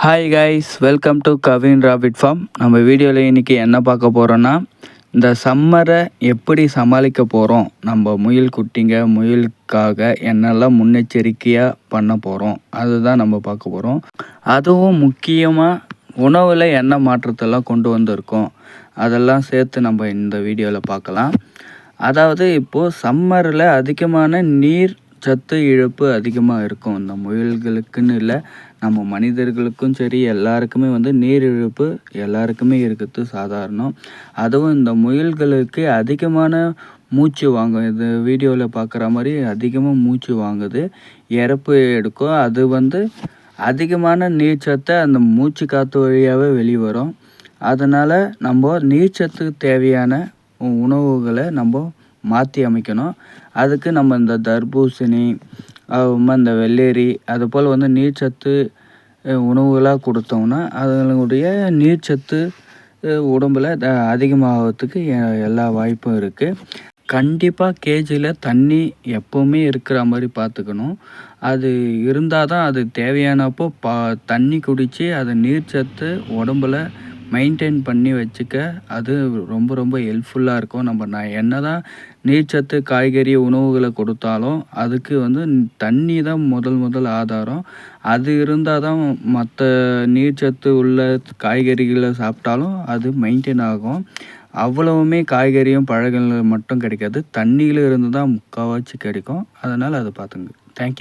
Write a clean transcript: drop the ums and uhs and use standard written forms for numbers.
Hi guys, welcome to Kavin rapid form. நம்ம வீடியோவில் இன்றைக்கி என்ன பார்க்க போகிறோன்னா, இந்த சம்மரை எப்படி சமாளிக்க போகிறோம், நம்ம முயல் குட்டிங்க முயலுக்காக என்னெல்லாம் முன்னெச்சரிக்கையாக பண்ண போகிறோம், அதுதான் நம்ம பார்க்க போகிறோம். அதுவும் முக்கியமாக உணவில் என்ன மாற்றத்தெல்லாம் கொண்டு வந்திருக்கோம், அதெல்லாம் சேர்த்து நம்ம இந்த வீடியோவில் பார்க்கலாம். அதாவது இப்போது சம்மரில் அதிகமான நீர் சத்து இழப்பு அதிகமாக இருக்கும். இந்த முயல்களுக்குன்னு இல்லை, நம்ம மனிதர்களுக்கும் சரி எல்லாருக்குமே நீர் இழப்பு எல்லாருக்குமே இருக்கிறது சாதாரணம். அதுவும் இந்த முயல்களுக்கு அதிகமான மூச்சு வாங்கும். இது வீடியோவில் பார்க்குற மாதிரி அதிகமாக மூச்சு வாங்குது, இறப்பு எடுக்கும். அது அதிகமான நீர்ச்சத்தை அந்த மூச்சு காற்று வழியாகவே வெளிவரும். அதனால் நம்ம நீர்ச்சத்துக்கு தேவையான உணவுகளை நம்ம மாற்றி அமைக்கணும். அதுக்கு நம்ம இந்த தர்பூசணி, இந்த வெள்ளேரி அதுபோல் நீர்ச்சத்து உணவுகளாக கொடுத்தோம்னா அதனுடைய நீர்ச்சத்து உடம்பில் அதிகமாகிறதுக்கு எல்லா வாய்ப்பும் இருக்குது. கண்டிப்பாக கேஜியில் தண்ணி எப்போவுமே இருக்கிற மாதிரி பார்த்துக்கணும். அது இருந்தால் தான் அது தேவையானப்போ தண்ணி குடித்து அது நீர்ச்சத்து உடம்பில் மெயின்டைன் பண்ணி வச்சுக்க அது ரொம்ப ரொம்ப ஹெல்ப்ஃபுல்லாக இருக்கும். நான் என்ன தான் நீர்ச்சத்து காய்கறி உணவுகளை கொடுத்தாலும் அதுக்கு தண்ணி தான் முதல் ஆதாரம். அது இருந்தால் தான் மற்ற நீர்ச்சத்து உள்ள காய்கறிகளை சாப்பிட்டாலும் அது மெயின்டைன் ஆகும். அவ்வளவுமே காய்கறியும் பழங்கள் மட்டும் கிடைக்காது, தண்ணியில் இருந்து தான் முக்கால்வாசி கிடைக்கும். அதனால் அதை பார்த்துங்க. தேங்க்யூ.